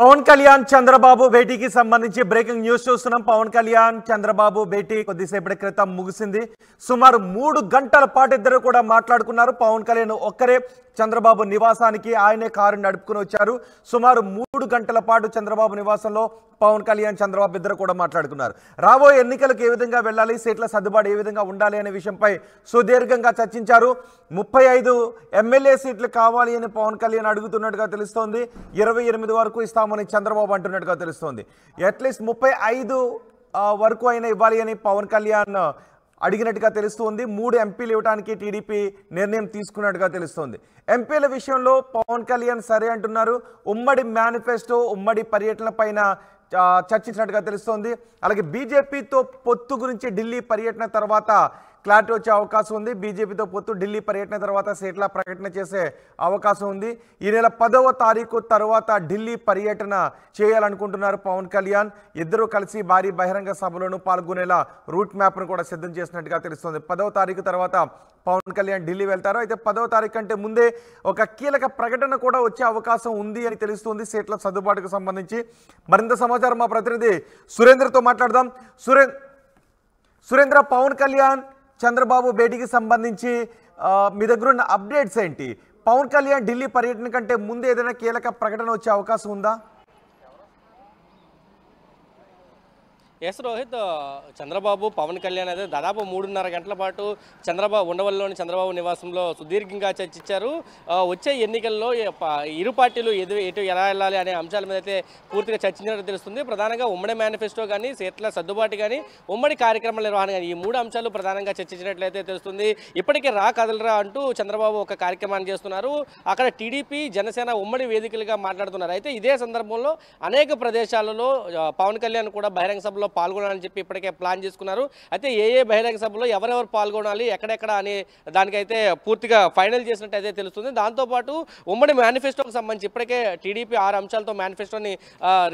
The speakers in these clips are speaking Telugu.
పవన్ కళ్యాణ్ చంద్రబాబు భేటీకి సంబంధించి బ్రేకింగ్ న్యూస్ చూస్తున్నాం. పవన్ కళ్యాణ్ చంద్రబాబు భేటీ కొద్దిసేపటి క్రితం ముగిసింది. సుమారు 3 గంటల పాటు ఇద్దరు కూడా మాట్లాడుకున్నారు. పవన్ కళ్యాణ్ ఒక్కరే చంద్రబాబు నివాసానికి ఆయనే కారు నడుపుకుని వచ్చారు. సుమారు 3 గంటల పాటు చంద్రబాబు నివాసంలో పవన్ కళ్యాణ్ చంద్రబాబు ఇద్దరు కూడా మాట్లాడుకున్నారు. రాబోయే ఎన్నికలకు ఏ విధంగా వెళ్ళాలి, సీట్ల సర్దుబాటు ఏ విధంగా ఉండాలి అనే విషయంపై సుదీర్ఘంగా చర్చించారు. 35 ఎమ్మెల్యే సీట్లు కావాలి అని పవన్ కళ్యాణ్ అడుగుతున్నట్టుగా తెలుస్తోంది. 28 వరకు ఇస్తామని చంద్రబాబు అంటున్నట్టుగా తెలుస్తోంది. అట్లీస్ట్ 35 వరకు అయినా ఇవ్వాలి అని పవన్ కళ్యాణ్ అడిగినట్టుగా తెలుస్తోంది. 3 ఎంపీలు ఇవ్వడానికి టీడీపీ నిర్ణయం తీసుకున్నట్టుగా తెలుస్తోంది. ఎంపీల విషయంలో పవన్ కళ్యాణ్ సరే అంటున్నారు. ఉమ్మడి మేనిఫెస్టో, ఉమ్మడి పర్యటన పైన చర్చించినట్టుగా తెలుస్తోంది. అలాగే బీజేపీతో పొత్తు గురించి ఢిల్లీ పర్యటన తర్వాత క్లారిటీ వచ్చే అవకాశం ఉంది. బీజేపీతో పొత్తు ఢిల్లీ పర్యటన తర్వాత సీట్ల ప్రకటన చేసే అవకాశం ఉంది. ఈ నెల 10వ తారీఖు తర్వాత ఢిల్లీ పర్యటన చేయాలనుకుంటున్నారు పవన్ కళ్యాణ్. ఇద్దరూ కలిసి భారీ బహిరంగ సభలోనూ పాల్గొనేలా రూట్ మ్యాప్ను కూడా సిద్ధం చేసినట్టుగా తెలుస్తుంది. 10వ తారీఖు తర్వాత పవన్ కళ్యాణ్ ఢిల్లీ వెళ్తారు. అయితే 10వ తారీఖు కంటే ముందే ఒక కీలక ప్రకటన కూడా వచ్చే అవకాశం ఉంది అని తెలుస్తుంది సీట్ల సర్దుబాటుకు సంబంధించి. మరింత సమాచారం మా ప్రతినిధి సురేంద్రతో మాట్లాడదాం. సురేంద్ర, పవన్ కళ్యాణ్ చంద్రబాబు భేటీకి సంబంధించి మీ దగ్గర ఉన్న అప్డేట్స్ ఏంటి? పవన్ కళ్యాణ్ ఢిల్లీ పర్యటన కంటే ముందు ఏదైనా కీలక ప్రకటన వచ్చే అవకాశం ఉందా? ఎస్ రోహిత్, చంద్రబాబు పవన్ కళ్యాణ్ అయితే దాదాపు 3.5 గంటల పాటు ఉండవల్లిలోని చంద్రబాబు నివాసంలో సుదీర్ఘంగా చర్చించారు. వచ్చే ఎన్నికల్లో ఇరు పార్టీలు ఎటు ఎలా వెళ్ళాలి అనే అంశాల మీద అయితే పూర్తిగా చర్చించినట్టు తెలుస్తుంది. ప్రధానంగా ఉమ్మడి మేనిఫెస్టో కానీ, సీట్ల సర్దుబాటు కానీ, ఉమ్మడి కార్యక్రమాల నిర్వహణ కానీ, ఈ 3 అంశాలు ప్రధానంగా చర్చించినట్లయితే తెలుస్తుంది. ఇప్పటికే రా కదలరా అంటూ చంద్రబాబు ఒక కార్యక్రమాన్ని చేస్తున్నారు. అక్కడ టీడీపీ, జనసేన ఉమ్మడి వేదికలుగా మాట్లాడుతున్నారు. అయితే ఇదే సందర్భంలో అనేక ప్రదేశాలలో పవన్ కళ్యాణ్ కూడా బహిరంగ సభలో పాల్గొనాలని చెప్పి ఇప్పటికే ప్లాన్ చేసుకున్నారు. అయితే ఏ బహిరంగ సభలో ఎవరెవరు పాల్గొనాలి, ఎక్కడెక్కడ అనే దానికైతే పూర్తిగా ఫైనల్ చేసినట్టయితే తెలుస్తుంది. దాంతోపాటు ఉమ్మడి మేనిఫెస్టోకి సంబంధించి ఇప్పటికే టీడీపీ 6 అంశాలతో మేనిఫెస్టోని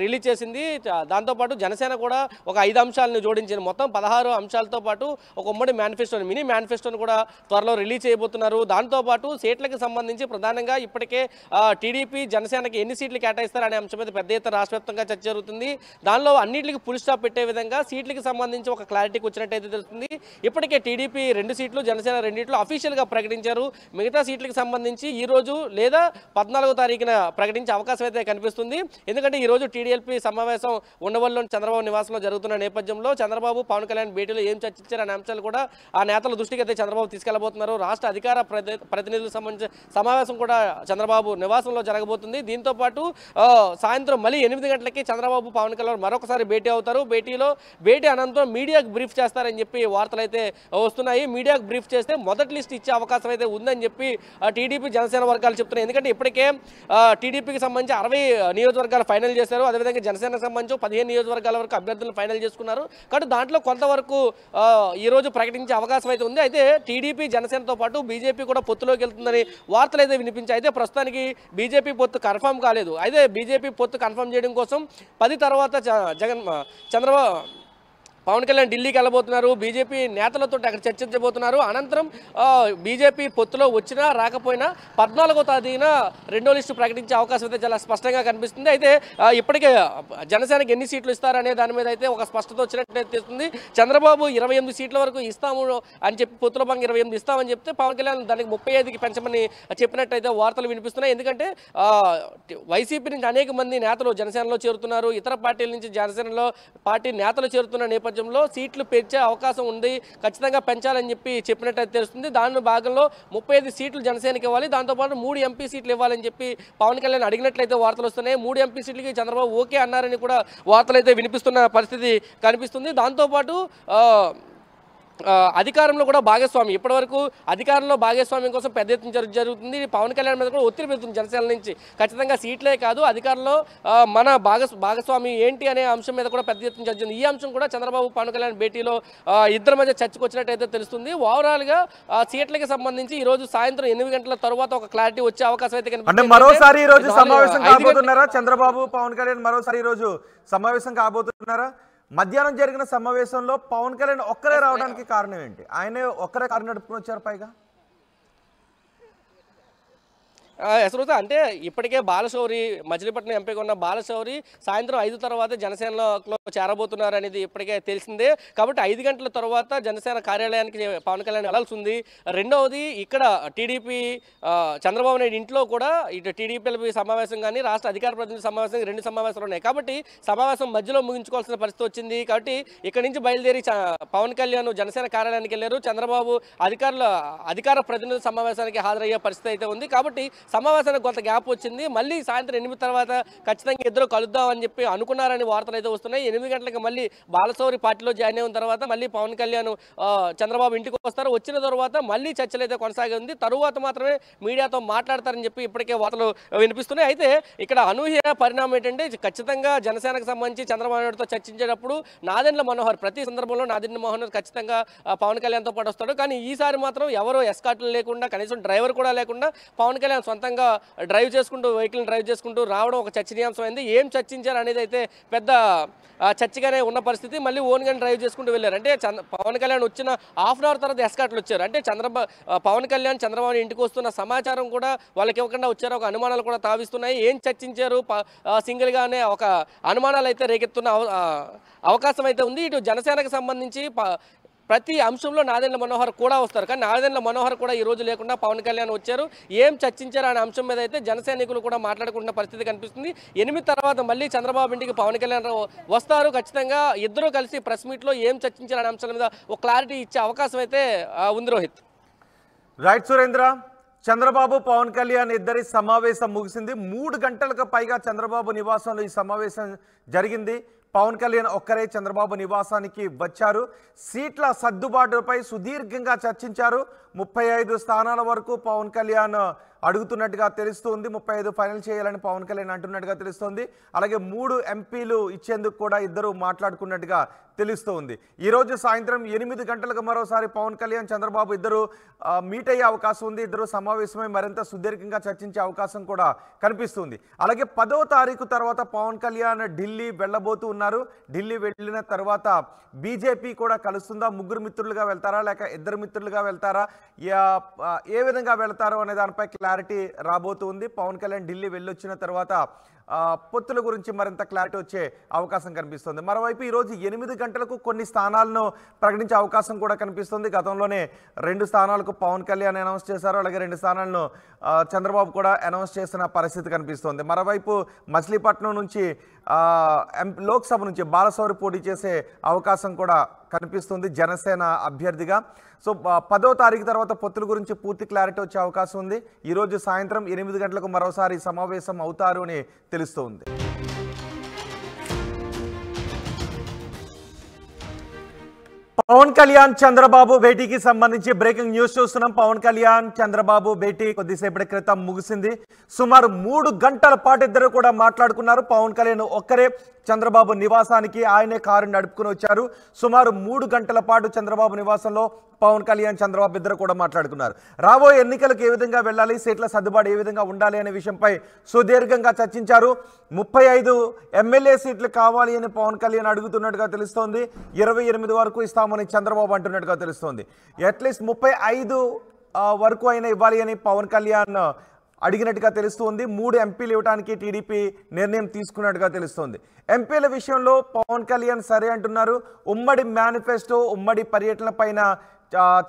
రిలీజ్ చేసింది. దాంతోపాటు జనసేన కూడా ఒక 5 అంశాలను జోడించింది. మొత్తం 16 అంశాలతో పాటు ఒక ఉమ్మడి మేనిఫెస్టోని, మినీ మేనిఫెస్టోని కూడా త్వరలో రిలీజ్ చేయబోతున్నారు. దాంతోపాటు సీట్లకు సంబంధించి ప్రధానంగా ఇప్పటికే టీడీపీ, జనసేనకి ఎన్ని సీట్లు కేటాయిస్తారు అనే అంశం మీద పెద్ద ఎత్తున రాష్ట్ర వ్యాప్తంగా చర్చ జరుగుతుంది. దానిలో అన్నింటికి ఫుల్ స్టాప్ పెట్టే విధంగా సీట్లకు సంబంధించి ఒక క్లారిటీకి వచ్చినట్టయితే తెలుస్తుంది. ఇప్పటికే టీడీపీ 2 సీట్లు, జనసేన 2 అఫీషియల్గా ప్రకటించారు. మిగతా సీట్లకు సంబంధించి ఈ రోజు లేదా 14వ తారీఖున ప్రకటించే అవకాశం అయితే కనిపిస్తుంది. ఎందుకంటే ఈ రోజు టీడీఎల్పీ సమావేశం ఉండవల్లిలోని చంద్రబాబు నివాసంలో జరుగుతున్న నేపథ్యంలో చంద్రబాబు, పవన్ కళ్యాణ్ భేటీలో ఏం చర్చించారు అనే అంశాలు కూడా ఆ నేతల దృష్టికి అయితే చంద్రబాబు తీసుకెళ్లబోతున్నారు. రాష్ట్ర అధికార ప్రతినిధులకు సంబంధించిన సమావేశం కూడా చంద్రబాబు నివాసంలో జరగబోతుంది. దీంతో పాటు సాయంత్రం మళ్ళీ 8 గంటలకి చంద్రబాబు, పవన్ కళ్యాణ్ మరొకసారి భేటీ అవుతారు. భేటీ అనంతరం మీడియాకు బ్రీఫ్ చేస్తారని చెప్పి వార్తలు అయితే వస్తున్నాయి. మీడియాకు బ్రీఫ్ చేస్తే మొదటి లిస్ట్ ఇచ్చే అవకాశం అయితే ఉందని చెప్పి టీడీపీ, జనసేన వర్గాలు చెప్తున్నాయి. ఎందుకంటే ఇప్పటికే టీడీపీకి సంబంధించి 60 నియోజకవర్గాలు ఫైనల్ చేశారు. అదేవిధంగా జనసేనకు సంబంధించి 15 నియోజకవర్గాల వరకు అభ్యర్థులను ఫైనల్ చేసుకున్నారు. కాబట్టి దాంట్లో కొంతవరకు ఈరోజు ప్రకటించే అవకాశం అయితే ఉంది. అయితే టీడీపీ, జనసేనతో పాటు బీజేపీ కూడా పొత్తులోకి వెళ్తుందని వార్తలు అయితే వినిపించాయి. అయితే ప్రస్తుతానికి బీజేపీ పొత్తు కన్ఫర్మ్ కాలేదు. అయితే బీజేపీ పొత్తు కన్ఫర్మ్ చేయడం కోసం 10 తర్వాత పవన్ కళ్యాణ్ ఢిల్లీకి వెళ్ళబోతున్నారు. బీజేపీ నేతలతో అక్కడ చర్చించబోతున్నారు. అనంతరం బీజేపీ పొత్తులో వచ్చినా రాకపోయినా 14వ తేదీన 2వ లిస్టు ప్రకటించే అవకాశం అయితే చాలా స్పష్టంగా కనిపిస్తుంది. అయితే ఇప్పటికే జనసేనకి ఎన్ని సీట్లు ఇస్తారనే దాని మీద అయితే ఒక స్పష్టత వచ్చినట్టు తెలుస్తుంది. చంద్రబాబు 28 సీట్ల వరకు ఇస్తాము అని చెప్పి పొత్తుల భాగంగా 28 ఇస్తామని చెప్తే పవన్ కళ్యాణ్ దానికి 35కి పెంచమని చెప్పినట్టయితే వార్తలు వినిపిస్తున్నాయి. ఎందుకంటే వైసీపీ నుంచి అనేక మంది నేతలు జనసేనలో చేరుతున్నారు. ఇతర పార్టీల నుంచి జనసేనలో పార్టీ నేతలు చేరుతున్న నేపథ్యంలో సీట్లు పెంచే అవకాశం ఉంది. ఖచ్చితంగా పెంచాలని చెప్పి చెప్పినట్టు తెలుస్తుంది. దాని భాగంలో 35 సీట్లు జనసేనకి ఇవ్వాలి. దాంతోపాటు 3 ఎంపీ సీట్లు ఇవ్వాలని చెప్పి పవన్ కళ్యాణ్ అడిగినట్లయితే వార్తలు వస్తున్నాయి. 3 ఎంపీ సీట్లకి చంద్రబాబు ఓకే అన్నారని కూడా వార్తలు అయితే వినిపిస్తున్న పరిస్థితి కనిపిస్తుంది. దాంతోపాటు అధికారంలో కూడా భాగస్వామి, ఇప్పటివరకు అధికారంలో భాగస్వామ్యం కోసం పెద్ద ఎత్తున జరుగుతుంది. పవన్ కళ్యాణ్ మీద కూడా ఒత్తిడి పెడుతుంది జనసేన నుంచి. ఖచ్చితంగా సీట్లే కాదు, అధికారంలో మన భాగస్వామి ఏంటి అనే అంశం మీద కూడా పెద్ద ఎత్తున జరిగింది. ఈ అంశం కూడా చంద్రబాబు, పవన్ కళ్యాణ్ భేటీలో ఇద్దరి మధ్య చర్చకు వచ్చినట్టయితే తెలుస్తుంది. ఓవరాల్గా సీట్లకి సంబంధించి ఈ రోజు సాయంత్రం 8 గంటల తర్వాత ఒక క్లారిటీ వచ్చే అవకాశం అయితే కనిపిస్తుంది. మరోసారి ఈ రోజు సమావేశం కాబోతున్నారా చంద్రబాబు, పవన్ కళ్యాణ్? మరోసారి ఈ రోజు సమావేశం కాబోతున్నారా? మధ్యాహ్నం జరిగిన సమావేశంలో పవన్ కళ్యాణ్ ఒక్కరే రావడానికి కారణం ఏంటి? ఆయనే ఒక్కరే కారు నడుపుకొని వచ్చారు పైగా. యశ్వత అంటే ఇప్పటికే బాలశౌరి మచిలీపట్నం ఎంపీగా ఉన్న బాలశౌరి సాయంత్రం 5 తర్వాత జనసేనలో చేరబోతున్నారు అనేది ఇప్పటికే తెలిసిందే. కాబట్టి 5 గంటల తర్వాత జనసేన కార్యాలయానికి పవన్ కళ్యాణ్ వెళ్లాల్సి ఉంది. రెండవది ఇక్కడ టీడీపీ చంద్రబాబు నాయుడు ఇంట్లో కూడా ఇటు టీడీపీ సమావేశం కానీ రాష్ట్ర అధికార ప్రతినిధి సమావేశం 2 సమావేశాలు ఉన్నాయి. కాబట్టి సమావేశం మధ్యలో ముగించుకోవాల్సిన పరిస్థితి వచ్చింది. కాబట్టి ఇక్కడ నుంచి బయలుదేరి పవన్ కళ్యాణ్ జనసేన కార్యాలయానికి వెళ్ళారు. చంద్రబాబు అధికార ప్రతినిధి సమావేశానికి హాజరయ్యే పరిస్థితి అయితే ఉంది. కాబట్టి సమావేశానికి కొంత గ్యాప్ వచ్చింది. మళ్ళీ సాయంత్రం 8 తర్వాత ఖచ్చితంగా ఇద్దరు కలుద్దామని చెప్పి అనుకున్నారని వార్తలు అయితే వస్తున్నాయి. 8 గంటలకు మళ్ళీ బాలశౌరి పార్టీలో జాయిన్ అయిన తర్వాత మళ్ళీ పవన్ కళ్యాణ్ చంద్రబాబు ఇంటికి వస్తారు. వచ్చిన తర్వాత మళ్ళీ చర్చలు అయితే కొనసాగి ఉంది. తరువాత మాత్రమే మీడియాతో మాట్లాడతారని చెప్పి ఇప్పటికే వార్తలు వినిపిస్తున్నాయి. అయితే ఇక్కడ అనూహ్య పరిణామం ఏంటంటే ఖచ్చితంగా జనసేనకు సంబంధించి చంద్రబాబు నాయుడుతో చర్చించేటప్పుడు నాదెండ్ల మనోహర్ ప్రతి సందర్భంలో నాదెండ్ల మనోహర్ ఖచ్చితంగా పవన్ కళ్యాణ్తో పాటు వస్తాడు. కానీ ఈసారి మాత్రం ఎవరో ఎస్కార్ట్లు లేకుండా కనీసం డ్రైవర్ కూడా లేకుండా పవన్ కళ్యాణ్ సొంతంగా వెహికల్ని డ్రైవ్ చేసుకుంటూ రావడం ఒక చర్చనీయాంశమైంది. ఏం చర్చించారు అనేది అయితే పెద్ద చర్చగానే ఉన్న పరిస్థితి. మళ్ళీ ఓన్గానే డ్రైవ్ చేసుకుంటూ వెళ్ళారు. అంటే పవన్ కళ్యాణ్ వచ్చిన హాఫ్ అన్ అవర్ తర్వాత ఎస్కార్ట్లు వచ్చారు. అంటే పవన్ కళ్యాణ్ చంద్రబాబు ఇంటికి వస్తున్న సమాచారం కూడా వాళ్ళకి ఇవ్వకుండా వచ్చారు. ఒక అనుమానాలు కూడా తావిస్తున్నాయి. ఏం చర్చించారు సింగిల్గానే ఒక అనుమానాలు అయితే రేకెత్తున్న అవకాశం అయితే ఉంది. ఇటు జనసేనకు సంబంధించి ప్రతి అంశంలో నాదెండ్ల మనోహర్ కూడా వస్తారు. కానీ నాదెండ్ల మనోహర్ కూడా ఈ రోజు లేకుండా పవన్ కళ్యాణ్ వచ్చారు. ఏం చర్చించారు అనే అంశం మీద అయితే జన సైనికులు కూడా మాట్లాడుకుంటున్న పరిస్థితి కనిపిస్తుంది. 8 తర్వాత మళ్ళీ చంద్రబాబు ఇంటికి పవన్ కళ్యాణ్ వస్తారు. ఖచ్చితంగా ఇద్దరు కలిసి ప్రెస్ మీట్లో ఏం చర్చించారు అనే అంశాల మీద ఒక క్లారిటీ ఇచ్చే అవకాశం అయితే ఉంది. రోహిత్ రైట్ సురేంద్ర, చంద్రబాబు పవన్ కళ్యాణ్ ఇద్దరి సమావేశం ముగిసింది. 3 గంటలకు పైగా చంద్రబాబు నివాసంలో ఈ సమావేశం జరిగింది. పవన్ కళ్యాణ్ ఒక్కరే చంద్రబాబు నివాసానికి వచ్చారు. సీట్ల సర్దుబాటుపై సుదీర్ఘంగా చర్చించారు. 35 స్థానాల వరకు పవన్ కళ్యాణ్ అడుగుతున్నట్టుగా తెలుస్తుంది. 35 ఫైనల్ చేయాలని పవన్ కళ్యాణ్ అంటున్నట్టుగా తెలుస్తోంది. అలాగే 3 ఎంపీలు ఇచ్చేందుకు కూడా ఇద్దరు మాట్లాడుకున్నట్టుగా తెలుస్తోంది. ఈరోజు సాయంత్రం 8 గంటలకు మరోసారి పవన్ కళ్యాణ్ చంద్రబాబు ఇద్దరు మీట్ అయ్యే అవకాశం ఉంది. ఇద్దరు సమావేశమై మరింత సుదీర్ఘంగా చర్చించే అవకాశం కూడా కనిపిస్తుంది. అలాగే 10వ తారీఖు తర్వాత పవన్ కళ్యాణ్ ఢిల్లీ వెళ్ళబోతూ ఉన్నారు. ఢిల్లీ వెళ్ళిన తర్వాత బీజేపీ కూడా కలుస్తుందా? 3 మిత్రులుగా వెళ్తారా లేక 2 మిత్రులుగా వెళ్తారా? ఏ విధంగా వెళ్తారో అనే దానిపై క్లారిటీ రాబోతుంది. పవన్ కళ్యాణ్ ఢిల్లీ వెళ్ళొచ్చిన తర్వాత పొత్తుల గురించి మరింత క్లారిటీ వచ్చే అవకాశం కనిపిస్తుంది. మరోవైపు ఈరోజు 8 గంటలకు కొన్ని స్థానాలను ప్రకటించే అవకాశం కూడా కనిపిస్తుంది. గతంలోనే 2 స్థానాలకు పవన్ కళ్యాణ్ అనౌన్స్ చేశారు. అలాగే 2 స్థానాలను చంద్రబాబు కూడా అనౌన్స్ చేసిన పరిస్థితి కనిపిస్తుంది. మరోవైపు మచిలీపట్నం నుంచి లోక్సభ నుంచి బాలశౌరి పోటీ చేసే అవకాశం కూడా కనిపిస్తుంది జనసేన అభ్యర్థిగా. సో 10వ తారీఖు తర్వాత పొత్తుల గురించి పూర్తి క్లారిటీ వచ్చే అవకాశం ఉంది. ఈరోజు సాయంత్రం 8 గంటలకు మరోసారి సమావేశం అవుతారు అని తెలుస్తోంది. పవన్ కళ్యాణ్ చంద్రబాబు భేటీకి సంబంధించి బ్రేకింగ్ న్యూస్ చూస్తున్నాం. పవన్ కళ్యాణ్ చంద్రబాబు భేటీ కొద్దిసేపటి క్రితం ముగిసింది. సుమారు 3 గంటల పాటు ఇద్దరు కూడా మాట్లాడుకున్నారు. పవన్ కళ్యాణ్ ఒక్కరే చంద్రబాబు నివాసానికి ఆయనే కారు నడుపుకుని వచ్చారు. సుమారు 3 గంటల పాటు చంద్రబాబు నివాసంలో పవన్ కళ్యాణ్ చంద్రబాబు ఇద్దరు కూడా మాట్లాడుకున్నారు. రాబోయే ఎన్నికలకు ఏ విధంగా వెళ్ళాలి, సీట్ల సర్దుబాటు ఏ విధంగా ఉండాలి అనే విషయంపై సుదీర్ఘంగా చర్చించారు. 35 ఎమ్మెల్యే సీట్లు కావాలి అని పవన్ కళ్యాణ్ అడుగుతున్నట్టుగా తెలుస్తోంది. 28 వరకు ఇస్తామని చంద్రబాబు అంటున్నట్టుగా తెలుస్తోంది. అట్లీస్ట్ 35 వరకు అయినా ఇవ్వాలి అని పవన్ కళ్యాణ్ అడిగినట్టుగా తెలుస్తుంది. 3 ఎంపీలు ఇవ్వడానికి టీడీపీ నిర్ణయం తీసుకున్నట్టుగా తెలుస్తోంది. ఎంపీల విషయంలో పవన్ కళ్యాణ్ సరే అంటున్నారు. ఉమ్మడి మేనిఫెస్టో, ఉమ్మడి పర్యటన పైన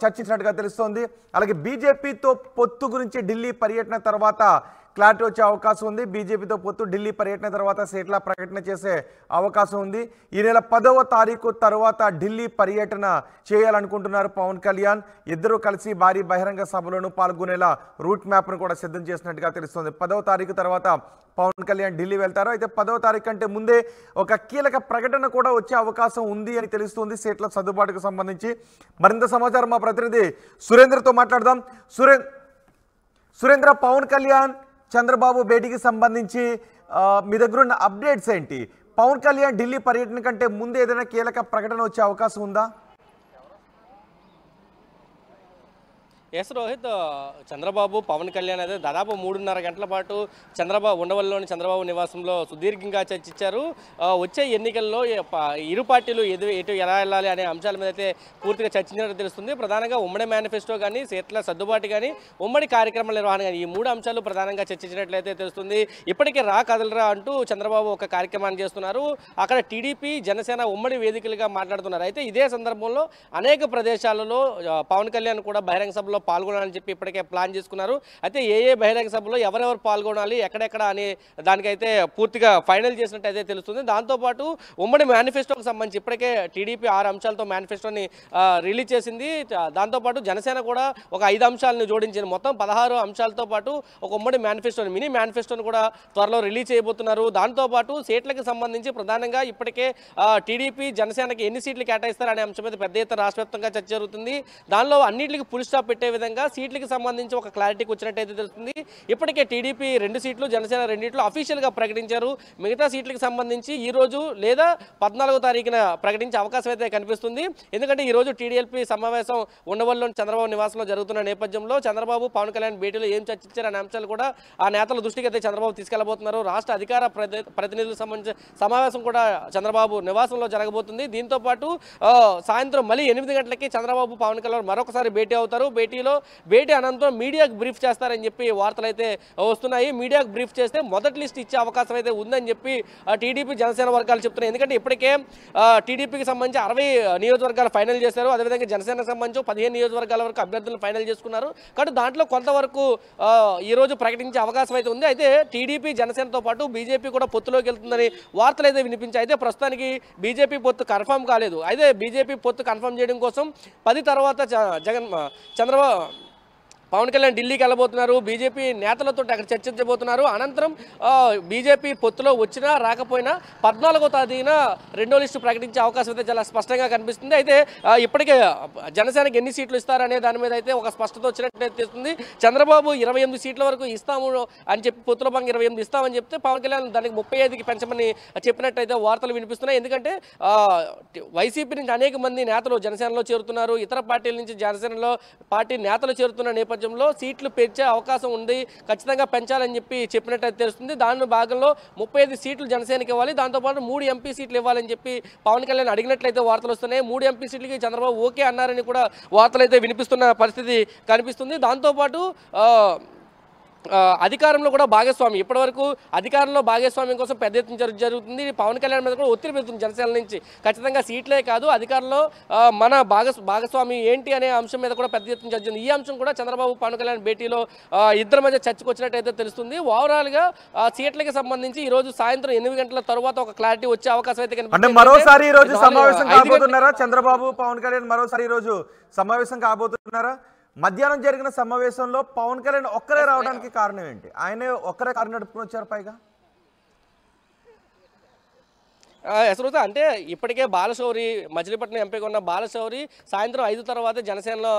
చర్చించినట్టుగా తెలుస్తోంది. అలాగే బీజేపీతో పొత్తు గురించి ఢిల్లీ పర్యటన తర్వాత క్లారిటీ వచ్చే అవకాశం ఉంది. బీజేపీతో పొత్తు ఢిల్లీ పర్యటన తర్వాత సీట్ల ప్రకటన చేసే అవకాశం ఉంది. ఈ నెల 10వ తారీఖు తర్వాత ఢిల్లీ పర్యటన చేయాలనుకుంటున్నారు పవన్ కళ్యాణ్. ఇద్దరు కలిసి భారీ బహిరంగ సభలోనూ పాల్గొనేలా రూట్ మ్యాప్ను కూడా సిద్ధం చేసినట్టుగా తెలుస్తుంది. 10వ తారీఖు తర్వాత పవన్ కళ్యాణ్ ఢిల్లీ వెళ్తారు. అయితే 10వ తారీఖు కంటే ముందే ఒక కీలక ప్రకటన కూడా వచ్చే అవకాశం ఉంది అని తెలుస్తుంది. సీట్ల సర్దుబాటుకు సంబంధించి మరింత సమాచారం మా ప్రతినిధి సురేంద్రతో మాట్లాడదాం. సురేంద్ర, పవన్ కళ్యాణ్ చంద్రబాబు భేటీకి సంబంధించి మీ దగ్గర ఉన్న అప్డేట్స్ ఏంటి? పవన్ కళ్యాణ్ ఢిల్లీ పర్యటన కంటే ముందు ఏదైనా కీలక ప్రకటన వచ్చే అవకాశం ఉందా? ఎస్ రోహిత్, చంద్రబాబు పవన్ కళ్యాణ్ అయితే దాదాపు 3:30 గంటల పాటు ఉండవల్లిలోని చంద్రబాబు నివాసంలో సుదీర్ఘంగా చర్చించారు. వచ్చే ఎన్నికల్లో ఇరు పార్టీలు ఎటు ఎలా వెళ్ళాలి అనే అంశాల మీద అయితే పూర్తిగా చర్చించినట్టు తెలుస్తుంది. ప్రధానంగా ఉమ్మడి మేనిఫెస్టో కానీ, సీట్ల సర్దుబాటు కానీ, ఉమ్మడి కార్యక్రమాల నిర్వహణ కానీ, ఈ 3 అంశాలు ప్రధానంగా చర్చించినట్లయితే తెలుస్తుంది. ఇప్పటికే రా కదలరా అంటూ చంద్రబాబు ఒక కార్యక్రమాన్ని చేస్తున్నారు. అక్కడ టీడీపీ జనసేన ఉమ్మడి వేదికలుగా మాట్లాడుతున్నారు. అయితే ఇదే సందర్భంలో అనేక ప్రదేశాలలో పవన్ కళ్యాణ్ కూడా బహిరంగ సభలో పాల్గొనాలని చెప్పి ఇప్పటికే ప్లాన్ చేసుకున్నారు. అయితే ఏ బహిరంగ సభలో ఎవరెవరు పాల్గొనాలి, ఎక్కడెక్కడ అనే దానికైతే పూర్తిగా ఫైనల్ చేసినట్టు అయితే తెలుస్తుంది. దాంతోపాటు ఉమ్మడి మేనిఫెస్టోకి సంబంధించి ఇప్పటికే టీడీపీ 6 అంశాలతో మేనిఫెస్టోని రిలీజ్ చేసింది. దాంతోపాటు జనసేన కూడా ఒక 5 అంశాలను జోడించింది. మొత్తం 16 అంశాలతో పాటు ఒక ఉమ్మడి మేనిఫెస్టోని, మినీ మేనిఫెస్టోని కూడా త్వరలో రిలీజ్ చేయబోతున్నారు. దాంతోపాటు సీట్లకు సంబంధించి ప్రధానంగా ఇప్పటికే టీడీపీ జనసేనకి ఎన్ని సీట్లు కేటాయిస్తారు అనే అంశం మీద పెద్ద ఎత్తున రాష్ట్ర వ్యాప్తంగా చర్చ జరుగుతుంది. దానిలో అన్నింటికి ఫుల్ స్టాప్ పెట్టే విధంగా సీట్లకు సంబంధించి ఒక క్లారిటీకి వచ్చినట్టయితే తెలుస్తుంది. ఇప్పటికే టీడీపీ 2 సీట్లు, జనసేన 2 అఫీషియల్గా ప్రకటించారు. మిగతా సీట్లకు సంబంధించి ఈ రోజు లేదా 14వ తారీఖున ప్రకటించే అవకాశం అయితే కనిపిస్తుంది. ఎందుకంటే ఈ రోజు టీడీఎల్పీ సమావేశం ఉండవల్లిలోని చంద్రబాబు నివాసంలో జరుగుతున్న నేపథ్యంలో చంద్రబాబు పవన్ కళ్యాణ్ భేటీలో ఏం చర్చించారు అనే అంశాలు కూడా ఆ నేతల దృష్టికి అయితే చంద్రబాబు తీసుకెళ్లబోతున్నారు. రాష్ట్ర అధికార ప్రతినిధులకు సంబంధించిన సమావేశం కూడా చంద్రబాబు నివాసంలో జరగబోతుంది. దీంతో పాటు సాయంత్రం మళ్ళీ 8 గంటలకి చంద్రబాబు పవన్ కళ్యాణ్ మరొకసారి భేటీ అవుతారు. భేటీ అనంతరం మీడియాకు బ్రీఫ్ చేస్తారని చెప్పి వార్తలు అయితే వస్తున్నాయి. మీడియాకు బ్రీఫ్ చేస్తే మొదటి లిస్ట్ ఇచ్చే అవకాశం అయితే ఉందని చెప్పి టీడీపీ జనసేన వర్గాలు చెప్తున్నాయి. ఎందుకంటే ఇప్పటికే టీడీపీకి సంబంధించి 60 నియోజకవర్గాలు ఫైనల్ చేశారు. అదేవిధంగా జనసేనకు సంబంధించి 15 నియోజకవర్గాల వరకు అభ్యర్థులను ఫైనల్ చేసుకున్నారు. కాబట్టి దాంట్లో కొంతవరకు ఈరోజు ప్రకటించే అవకాశం అయితే ఉంది. అయితే టీడీపీ జనసేనతో పాటు బీజేపీ కూడా పొత్తులోకి వెళ్తుందని వార్తలు అయితే వినిపించాయి. అయితే ప్రస్తుతానికి బీజేపీ పొత్తు కన్ఫర్మ్ కాలేదు. అయితే బీజేపీ పొత్తు కన్ఫర్మ్ చేయడం కోసం 10 తర్వాత చంద్రబాబు పవన్ కళ్యాణ్ ఢిల్లీకి వెళ్ళబోతున్నారు. బీజేపీ నేతలతో అక్కడ చర్చించబోతున్నారు. అనంతరం బీజేపీ పొత్తులో వచ్చినా రాకపోయినా 14వ తేదీన 2వ లిస్టు ప్రకటించే అవకాశం అయితే చాలా స్పష్టంగా కనిపిస్తుంది. అయితే ఇప్పటికే జనసేనకి ఎన్ని సీట్లు ఇస్తారనే దాని మీద అయితే ఒక స్పష్టత వచ్చినట్టు తెలుస్తుంది. చంద్రబాబు 28 సీట్ల వరకు ఇస్తాము అని చెప్పి పొత్తుల భాగంగా 28 ఇస్తామని చెప్తే పవన్ కళ్యాణ్ దానికి 35కి పెంచమని చెప్పినట్టయితే వార్తలు వినిపిస్తున్నాయి. ఎందుకంటే వైసీపీ నుంచి అనేక మంది నేతలు జనసేనలో చేరుతున్నారు. ఇతర పార్టీల నుంచి జనసేనలో పార్టీ నేతలు చేరుతున్న నేపథ్యంలో సీట్లు పెంచే అవకాశం ఉంది, ఖచ్చితంగా పెంచాలని చెప్పి చెప్పినట్టు తెలుస్తుంది. దాని భాగంలో 35 సీట్లు జనసేనకి ఇవ్వాలి, దాంతోపాటు 3 ఎంపీ సీట్లు ఇవ్వాలని చెప్పి పవన్ కళ్యాణ్ అడిగినట్లయితే వార్తలు వస్తున్నాయి. 3 ఎంపీ సీట్లకి చంద్రబాబు ఓకే అన్నారని కూడా వార్తలు అయితే వినిపిస్తున్న పరిస్థితి కనిపిస్తుంది. దాంతోపాటు అధికారంలో కూడా భాగస్వామి, ఇప్పటివరకు అధికారంలో భాగస్వామ్యం కోసం పెద్ద ఎత్తున జరుగుతుంది. పవన్ కళ్యాణ్ మీద కూడా ఒత్తిడి పెడుతుంది జనసేన నుంచి. ఖచ్చితంగా సీట్లే కాదు, అధికారంలో మన భాగస్వామి ఏంటి అనే అంశం మీద కూడా పెద్ద ఎత్తున జరిగింది. ఈ అంశం కూడా చంద్రబాబు పవన్ కళ్యాణ్ భేటీలో ఇద్దరి మధ్య చర్చకు వచ్చినట్టయితే తెలుస్తుంది. ఓవరాల్గా సీట్లకి సంబంధించి ఈ రోజు సాయంత్రం 8 గంటల తర్వాత ఒక క్లారిటీ వచ్చే అవకాశం అయితే అంటే మరోసారి ఈ రోజు సమావేశం కాబోతున్నారా? చంద్రబాబు పవన్ కళ్యాణ్ మరోసారి ఈ రోజు సమావేశం కాబోతున్నారా? మధ్యాహ్నం జరిగిన సమావేశంలో పవన్ కళ్యాణ్ ఒక్కరే రావడానికి కారణం ఏంటి? ఆయనే ఒక్కరే కారు నడుపుకుని వచ్చారు. పైగా అసలు అంటే ఇప్పటికే బాలశౌరి, మచిలీపట్నం ఎంపీగా ఉన్న బాలశౌరి సాయంత్రం 5 తర్వాత జనసేనలో